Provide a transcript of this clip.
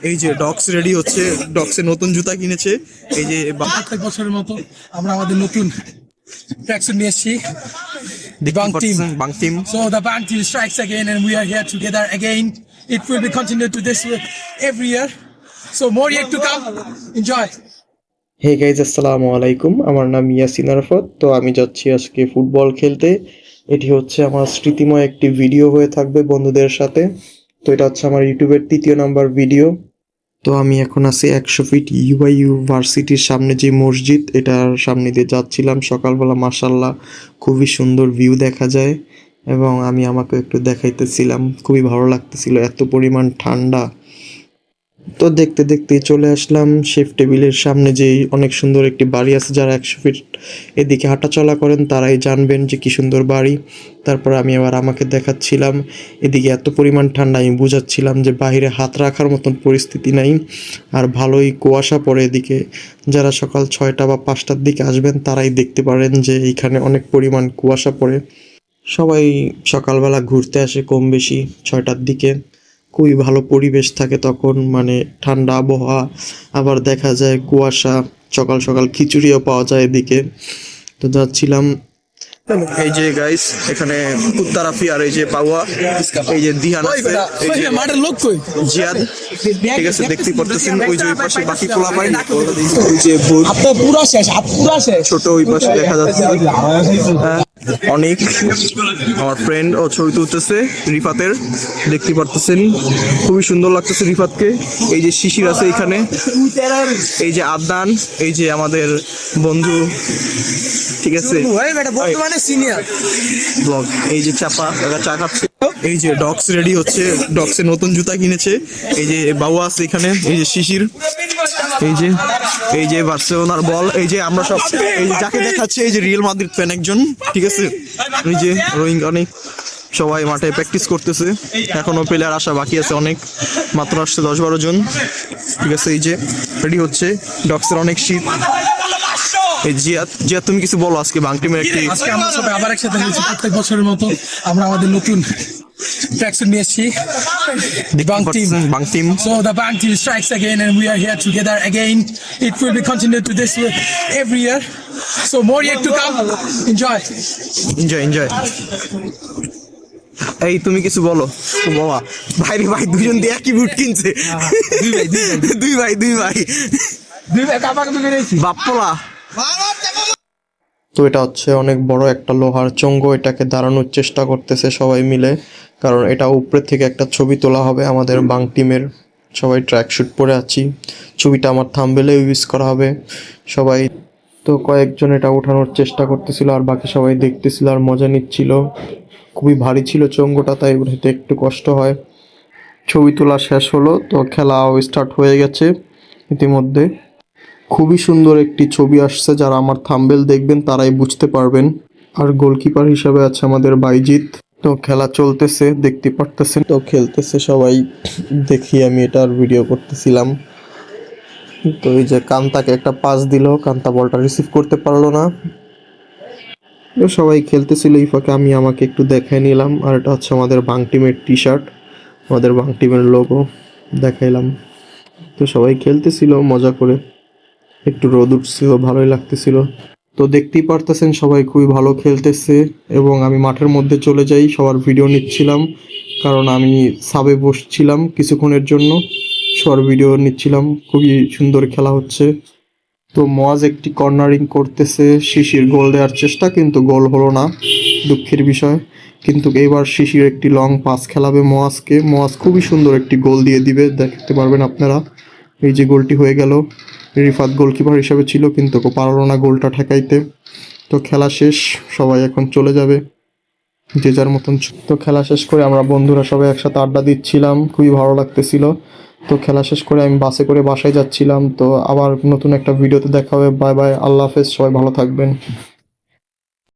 এই যে docs ready হচ্ছে, ডক্সের নতুন জুতা কিনেছে। এই যে প্রত্যেক বছরের মতো আমরা আমাদের নতুন ট্র্যাকসুট নিয়ে এসেছি। The Bang team. Bang team. So the Bang team strikes again, and we are here together again. It will be continued to this every year. So more yet to come. Enjoy. Hey guys, আসসালামু আলাইকুম। আমার নাম ইয়াসিন আরাফাত। তো আমি যাচ্ছি আজকে football খেলতে। এটি হচ্ছে আমার স্মৃতিময় একটি ভিডিও হয়ে থাকবে বন্ধুদের সাথে। তো এটা হচ্ছে আমার ইউটিউবের ৩য় নাম্বার ভিডিও। তো আমি এখন আছি ১০০ ফিট ইউআইইউ ভার্সিটির সামনে যে মসজিদ, এটার সামনে দিয়ে যাচ্ছিলাম সকালবেলা। মাশাআল্লাহ খুবই সুন্দর ভিউ দেখা যায়, এবং আমি আমাকে একটু দেখাইতেছিলাম, খুবই ভালো লাগতেছিল, এত পরিমাণ ঠান্ডা। তো দেখতে দেখতে চলে আসলাম শেফ টেবিলের সামনে, যে অনেক সুন্দর একটি বাড়ি আছে। যারা ১০০ ফিট এদিকে হাঁটাচলা করেন তারাই জানবেন যে কি সুন্দর বাড়ি। তারপর আমি আবার আমাকে দেখাচ্ছিলাম, এদিকে এত পরিমাণ ঠান্ডা, আমি বুঝাচ্ছিলাম যে বাইরে হাত রাখার মতন পরিস্থিতি নাই, আর ভালোই কুয়াশা পড়ে এদিকে। যারা সকাল ৬টা বা ৫টার দিকে আসবেন তারাই দেখতে পারেন যে এইখানে অনেক পরিমাণ কুয়াশা পড়ে। সবাই সকালবেলা ঘুরতে আসে কম বেশি ৬টার দিকে। খুবই ভালো পরিবেশ থাকে তখন, মানে ঠান্ডা আবহাওয়া, আবার দেখা যায় কুয়াশা। সকাল সকাল খিচুড়িও পাওয়া যায় এদিকে। তো যাচ্ছিলাম। এই যে গাইস, এখানে উত্তারাফি আর এই যে পাওয়া, এই যে দিহান আছে, এই যে মাঠের লোক কই? জিয়াদ, ঠিক আছে দেখতেই পারতেছেন। ওই যে ওই পাশে বাকি পোলা পাই, ওই যে আপনার পুরা শেষ, পুরা শেষ। ছোট ওই পাশে দেখা যাচ্ছে অনেক আমার ফ্রেন্ড ও ছবি তুলতেছে রিফাতের, দেখতে পারতেছেন খুবই সুন্দর লাগতেছে রিফাতকে। এই যে শিশির আছে এখানে, এই যে আদনান, এই যে আমাদের বন্ধু, ঠিক আছে বর্তমানে সিনিয়র ব্লগ, এই যে চাপা চা খাচ্ছে। এই যে ডক্স রেডি হচ্ছে, ডক্সের নতুন জুতা কিনেছে। এই যে বাবু আছে এখানে, এই যে শিশির, এই যে বার্সেলোনার বল, এই যে আমরা সব, এই যে যাকে দেখাচ্ছে এই যে রিয়াল মাদ্রিদ ফ্যান একজন, ঠিক আছে। এই যে রোয়িং অনেক, সবাই মাঠে প্র্যাকটিস করতেছে, এখনো প্লেয়ার আসা বাকি আছে অনেক, মাত্র আসছে ১০-১২ জন, ঠিক আছে। এই যে রেডি হচ্ছে, ডক্সের অনেক শীত। এই জিয়াদ তুমি কিছু বলো আজকে বাং টিমের একটি। আজকে আমরা সবাই আবার একসাথে হয়েছি প্রত্যেক বছরের মতো। আমরা আমাদের নতুন ট্র্যাকসুট নিয়ে এসেছি। The Bang team. So the Bang team strikes again, and we are here together again. It will be continued to this every year. So more yet to come. Enjoy. এই তুমি কিছু বলো বাবা। ভাইরে ভাই, দুজন দিয়ে একই বুট কিনছে। দুই ভাই বাপ্পলা। তো এটা হচ্ছে অনেক বড় একটা লোহার চঙ্গ, এটাকে দাঁড়ানোর চেষ্টা করতেছে সবাই মিলে, কারণ এটা উপরে থেকে একটা ছবি তোলা হবে আমাদের বাং টিমের। সবাই ট্র্যাক শুট পরে আছি, ছবিটা আমার থাম্বনেলে ইউজ করা হবে সবাই। তো কয়েকজন এটা ওঠানোর চেষ্টা করতেছিল, আর বাকি সবাই দেখতেছিল আর মজা নিচ্ছিল। খুবই ভারী ছিল চঙ্গটা, তাই উঠাতে একটু কষ্ট হয়। ছবি তোলা শেষ হলো, তো খেলাও স্টার্ট হয়ে গেছে ইতিমধ্যে। খুবই সুন্দর একটি ছবি আসছে, যারা আমার থাম্বনেল দেখবেন তারাই বুঝতে পারবেন। আর গোলকিপার হিসাবে আছে আমাদের বাইজিৎ। তো খেলা চলতেছে, দেখতে পারতেছেন। তো খেলতেছে সবাই, দেখি আমি এটার ভিডিও করতেছিলাম। তো এই যে কান্তাকে একটা পাস দিল, কান্তা বলটা রিসিভ করতে পারলো না। তো সবাই খেলতেছিল, এই ফাঁকে আমি আমাকে একটু দেখাই নিলাম। আর এটা হচ্ছে আমাদের বাং টিমের টি শার্ট, আমাদের বাং টিমের লোগো দেখাইলাম। তো সবাই খেলতেছিল মজা করে, একটু রোদ উঠছিল, ভালোই লাগতেছিল। তো দেখতেই পারতেছেন সবাই খুবই ভালো খেলতেছে, এবং আমি মাঠের মধ্যে চলে যাই, সবার ভিডিও নিচ্ছিলাম, কারণ আমি সাবে বসছিলাম কিছুক্ষণের জন্য, সবার ভিডিও নিচ্ছিলাম। খুবই সুন্দর খেলা হচ্ছে। তো মোয়াজ একটি কর্নারিং করতেছে, শিশির গোল দেওয়ার চেষ্টা, কিন্তু গোল হলো না, দুঃখের বিষয়। কিন্তু এবার শিশির একটি লং পাস খেলাবে মোয়াজকে, মোয়াজ খুবই সুন্দর একটি গোল দিয়ে দিবে, দেখতে পারবেন আপনারা। এই যে গোলটি হয়ে গেল। রিফাত গোলকিপার হিসাবে ছিল, কিন্তু পারলো না গোলটা ঠেকাইতে। তো খেলা শেষ, সবাই এখন চলে যাবে যে যার মতন। তো খেলা শেষ করে আমরা বন্ধুরা সবাই একসাথে আড্ডা দিচ্ছিলাম, খুবই ভালো লাগতেছিল। তো খেলা শেষ করে আমি বাসে করে বাসায় যাচ্ছিলাম। তো আবার নতুন একটা ভিডিওতে দেখা হবে। বাই বাই, আল্লাহ হাফেজ, সবাই ভালো থাকবেন।